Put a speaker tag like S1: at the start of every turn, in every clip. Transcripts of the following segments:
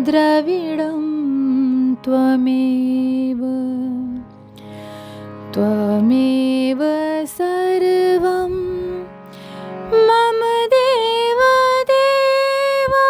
S1: द्रविडं त्वमेव त्वमेव सर्वं मम देव देवा।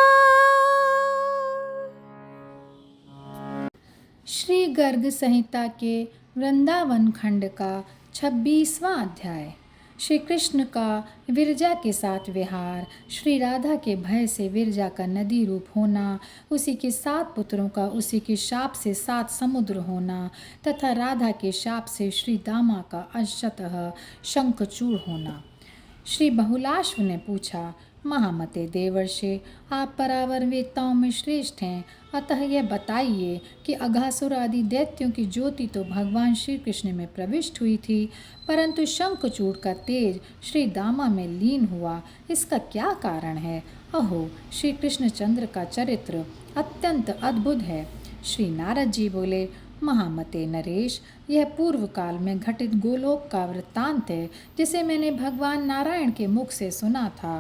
S1: श्री गर्ग संहिता के वृंदावन खंड का 26वां अध्याय। श्री कृष्ण का विरजा के साथ विहार, श्री राधा के भय से विरजा का नदी रूप होना, उसी के 7 पुत्रों का उसी के शाप से 7 समुद्र होना तथा राधा के शाप से श्री दामा का अंशतः शंखचूड़ होना। श्री बहुलाश्व ने पूछा, महामते देवर्षि, आप परावर वेत्ताओं में श्रेष्ठ हैं, अतः यह बताइए कि अघासुर आदि दैत्यों की ज्योति तो भगवान श्री कृष्ण में प्रविष्ट हुई थी, परंतु शंखचूड़ का तेज श्री दामा में लीन हुआ, इसका क्या कारण है? अहो, श्री कृष्णचंद्र का चरित्र अत्यंत अद्भुत है। श्री नारद जी बोले, महामते नरेश, यह पूर्व काल में घटित गोलोक का वृत्तांत है, जिसे मैंने भगवान नारायण के मुख से सुना था।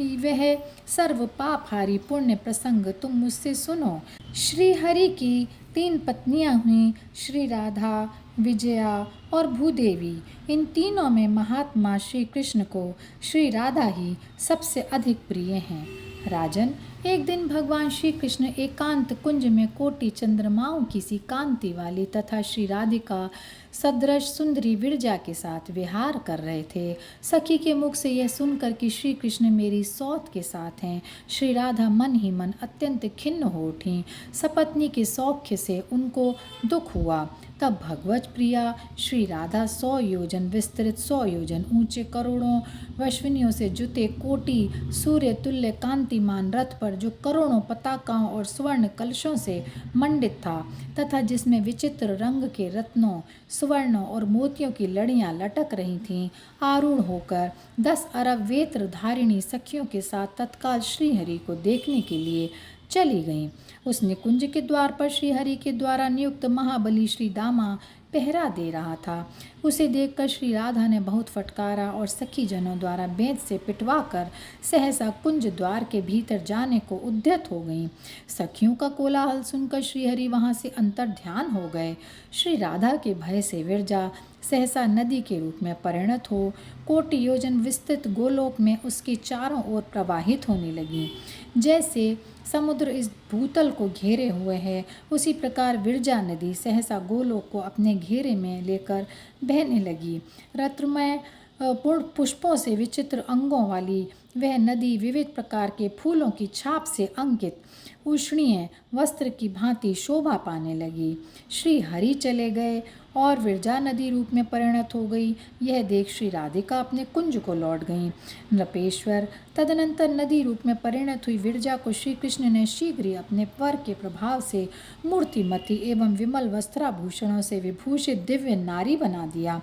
S1: वह सर्व पापहारी पुण्य प्रसंग तुम मुझसे सुनो। श्री हरि की 3 पत्नियां हुई, श्री राधा, विजया और भूदेवी। इन तीनों में महात्मा श्री कृष्ण को श्री राधा ही सबसे अधिक प्रिय हैं। राजन, एक दिन भगवान श्री कृष्ण एकांत कुंज में कोटि चंद्रमाओं की सी कांति वाली तथा श्री राधिका सदृश सुंदरी विरजा के साथ विहार कर रहे थे। सखी के मुख से यह सुनकर कि श्री कृष्ण मेरी सौत के साथ हैं, श्री राधा मन ही मन अत्यंत खिन्न हो उठी। सपत्नी के सौख्य से उनको दुख हुआ। तब भगवत प्रिया श्री राधा 100 योजन विस्तृत 100 योजन ऊंचे करोड़ों अश्विनियों से जुते कोटि सूर्य तुल्य कांतिमान रथ पर, जो करोड़ों पताकाओं और स्वर्ण कलशों से मंडित था तथा जिसमें विचित्र रंग के रत्नों, स्वर्णों और मोतियों की लड़ियां लटक रही थीं, आरूढ़ होकर 10 अरब वेत्र धारिणी सखियों के साथ तत्काल श्रीहरि को देखने के लिए चली गईं। उस निकुंज के द्वार पर श्रीहरि के द्वारा नियुक्त महाबली श्री दामा पहरा दे रहा था। उसे देखकर श्री राधा ने बहुत फटकारा और सखी जनों द्वारा बेंत से पिटवाकर सहसा कुंज द्वार के भीतर जाने को उद्यत हो गईं। सखियों का कोलाहल सुनकर श्रीहरि वहां से अंतर्ध्यान हो गए। श्री राधा के भय से विरजा सहसा नदी के रूप में परिणत हो कोटि योजन विस्तृत गोलोक में उसके चारों ओर प्रवाहित होने लगी। जैसे समुद्र इस भूतल को घेरे हुए है, उसी प्रकार विरजा नदी सहसा गोलोक को अपने घेरे में लेकर बहने लगी। रत्नमय पुष्पों से विचित्र अंगों वाली वह नदी विविध प्रकार के फूलों की छाप से अंकित उष्णीय वस्त्र की भांति शोभा पाने लगी। श्री हरि चले गए और विरजा नदी रूप में परिणत हो गई। यह देख श्री राधिका अपने कुंज को लौट गईं। नृपेश्वर, तदनंतर नदी रूप में परिणत हुई विरजा को श्री कृष्ण ने शीघ्र ही अपने वर के प्रभाव से मूर्तिमती एवं विमल वस्त्राभूषणों से विभूषित दिव्य नारी बना दिया।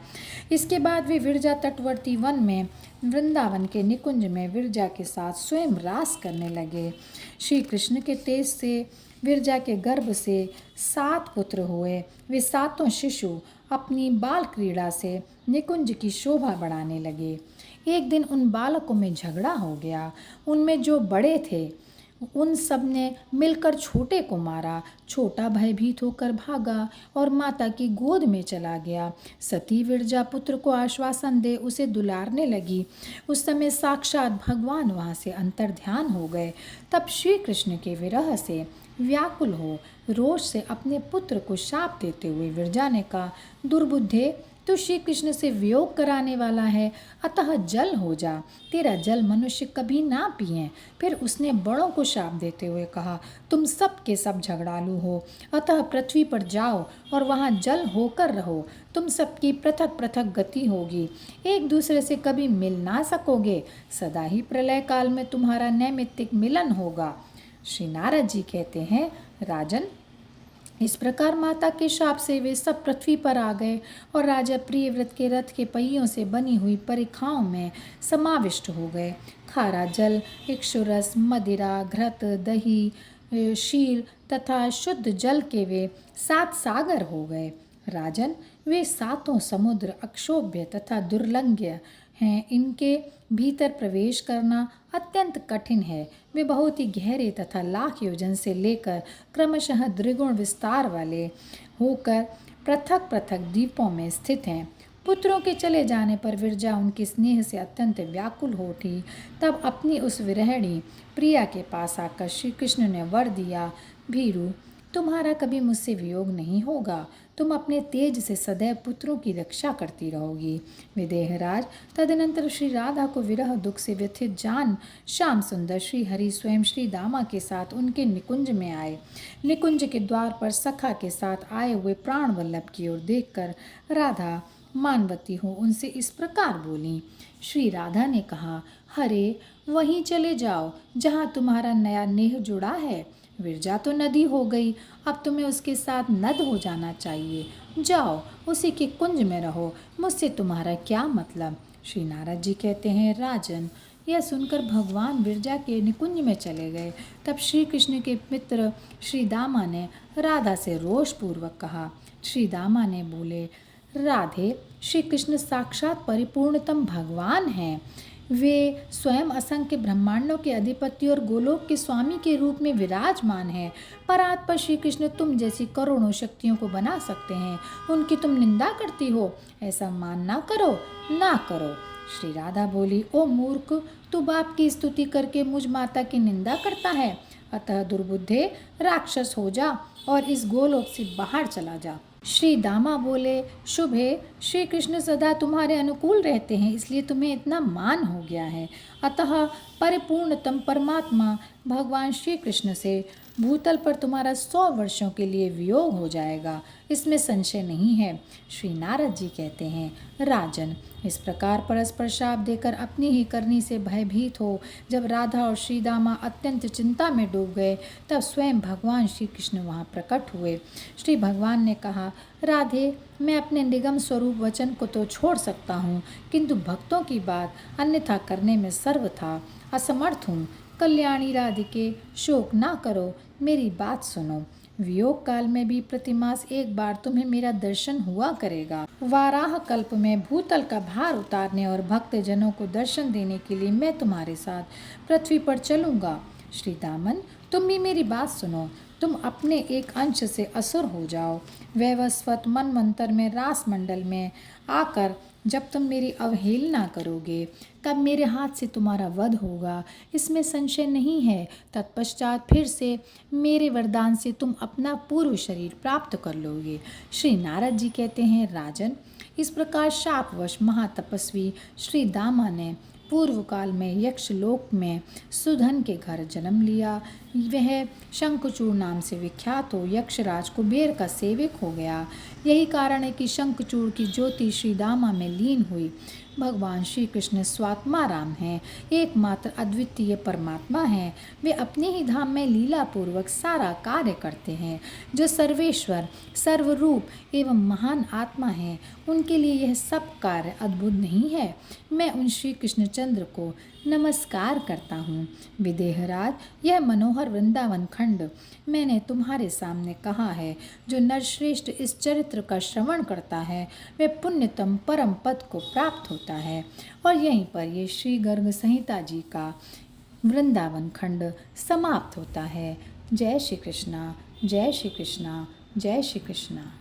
S1: इसके बाद वे विरजा तटवर्ती वन में वृंदावन के निकुंज में विरजा के साथ स्वयं रास करने लगे। श्री कृष्ण के तेज से विरजा के गर्भ से 7 पुत्र हुए। वे 7 शिशु अपनी बाल क्रीड़ा से निकुंज की शोभा बढ़ाने लगे। एक दिन उन बालकों में झगड़ा हो गया। उनमें जो बड़े थे उन सब ने मिलकर छोटे को मारा। छोटा भयभीत होकर भागा और माता की गोद में चला गया। सती विरजा पुत्र को आश्वासन दे उसे दुलारने लगी। उस समय साक्षात भगवान वहाँ से अंतर्ध्यान हो गए। तब श्री कृष्ण के विरह से व्याकुल हो रोष से अपने पुत्र को शाप देते हुए विरजा ने कहा, दुर्बुद्धे, तू श्री कृष्ण से वियोग कराने वाला है, अतः जल हो जा, तेरा जल मनुष्य कभी ना पिए। फिर उसने बड़ों को शाप देते हुए कहा, तुम सब के सब झगड़ालू हो, अतः पृथ्वी पर जाओ और वहाँ जल होकर रहो। तुम सबकी पृथक पृथक गति होगी, एक दूसरे से कभी मिल ना सकोगे। सदा ही प्रलय काल में तुम्हारा नैमित्तिक मिलन होगा। श्री नारद जी कहते हैं, राजन, इस प्रकार माता के शाप से वे सब पृथ्वी पर आ गए और राजा प्रियव्रत के रथ के पहियों से बनी हुई परिखाओं में समाविष्ट हो गए। खारा जल, इक्षुरस, मदिरा, घृत, दही, शील तथा शुद्ध जल के वे 7 सागर हो गए। राजन, वे 7 समुद्र अक्षोभ्य तथा दुर्लंघ्य हैं, इनके भीतर प्रवेश करना अत्यंत कठिन है। वे बहुत ही गहरे तथा लाख योजन से लेकर क्रमशः द्विगुण विस्तार वाले होकर पृथक पृथक द्वीपों में स्थित हैं। पुत्रों के चले जाने पर विरजा उनके स्नेह से अत्यंत व्याकुल हो उठी। तब अपनी उस विरहिणी प्रिया के पास आकर श्री कृष्ण ने वर दिया, भीरु, तुम्हारा कभी मुझसे वियोग नहीं होगा। तुम अपने तेज से सदैव पुत्रों की रक्षा करती रहोगी। विदेहराज, तदनंतर श्री राधा को विरह दुख से व्यथित जान श्याम सुंदर श्री हरि स्वयं श्री दामा के साथ उनके निकुंज में आए। निकुंज के द्वार पर सखा के साथ आए हुए प्राण वल्लभ की ओर देखकर राधा मानवती हो उनसे इस प्रकार बोली। श्री राधा ने कहा, हरे, वहीं चले जाओ जहाँ तुम्हारा नया नेह जुड़ा है। विरजा तो नदी हो गई, अब तुम्हें उसके साथ नद हो जाना चाहिए। जाओ, उसी के कुंज में रहो, मुझसे तुम्हारा क्या मतलब। श्री नारद जी कहते हैं, राजन, यह सुनकर भगवान विरजा के निकुंज में चले गए। तब श्री कृष्ण के मित्र श्री दामा ने राधा से रोषपूर्वक कहा। श्री दामा ने बोले, राधे, श्री कृष्ण साक्षात परिपूर्णतम भगवान हैं। वे स्वयं असंख्य ब्रह्मांडों के अधिपति और गोलोक के स्वामी के रूप में विराजमान हैं। परात्पर श्री कृष्ण तुम जैसी करोड़ों शक्तियों को बना सकते हैं, उनकी तुम निंदा करती हो। ऐसा मान ना करो, ना करो। श्री राधा बोली, ओ मूर्ख, तू बाप की स्तुति करके मुझ माता की निंदा करता है। अतः दुर्बुद्धे, राक्षस हो जा और इस गोलोक से बाहर चला जा। श्री दामा बोले, शुभे, श्री कृष्ण सदा तुम्हारे अनुकूल रहते हैं, इसलिए तुम्हें इतना मान हो गया है। अतः परिपूर्णतम परमात्मा भगवान श्री कृष्ण से भूतल पर तुम्हारा 100 वर्षों के लिए वियोग हो जाएगा, इसमें संशय नहीं है। श्री नारद जी कहते हैं, राजन, इस प्रकार परस्पर शाप देकर अपनी ही करनी से भयभीत हो जब राधा और श्री दामा अत्यंत चिंता में डूब गए, तब स्वयं भगवान श्री कृष्ण वहाँ प्रकट हुए। श्री भगवान ने कहा, राधे, मैं अपने निगम स्वरूप वचन को तो छोड़ सकता हूँ, किंतु भक्तों की बात अन्यथा करने में सर्वथा असमर्थ हूँ। कल्याणी राधिके, शोक ना करो, मेरी बात सुनो। वियोग काल में भी प्रतिमास एक बार तुम्हें मेरा दर्शन हुआ करेगा। वाराह कल्प में भूतल का भार उतारने और भक्त जनों को दर्शन देने के लिए मैं तुम्हारे साथ पृथ्वी पर चलूंगा। श्री दामन, तुम भी मेरी बात सुनो। तुम अपने एक अंश से असुर हो जाओ। वैवस्वत मनवंतर में रास मंडल में आकर जब तुम मेरी अवहेलना करोगे, तब मेरे हाथ से तुम्हारा वध होगा, इसमें संशय नहीं है। तत्पश्चात फिर से मेरे वरदान से तुम अपना पूर्व शरीर प्राप्त कर लोगे। श्री नारद जी कहते हैं, राजन, इस प्रकार शापवश महातपस्वी श्री दामा ने पूर्व काल में यक्षलोक में सुधन के घर जन्म लिया। वह शंखचूड़ नाम से विख्यात हो यक्षराज कुबेर का सेवक हो गया। यही कारण है कि शंखचूड़ की ज्योति श्री दामा में लीन हुई। भगवान श्री कृष्ण स्वात्मा राम हैं, एकमात्र अद्वितीय परमात्मा हैं। वे अपने ही धाम में लीला पूर्वक सारा कार्य करते हैं। जो सर्वेश्वर, सर्वरूप एवं महान आत्मा हैं, उनके लिए यह सब कार्य अद्भुत नहीं है। मैं उन श्री कृष्णचंद्र को नमस्कार करता हूँ। विदेहराज, यह मनोहर वृंदावन खंड मैंने तुम्हारे सामने कहा है। जो नरश्रेष्ठ इस चरित्र का श्रवण करता है, वह पुण्यतम परम पद को प्राप्त होता है। और यहीं पर ये श्री गर्ग संहिता जी का वृंदावन खंड समाप्त होता है। जय श्री कृष्णा, जय श्री कृष्णा, जय श्री कृष्णा।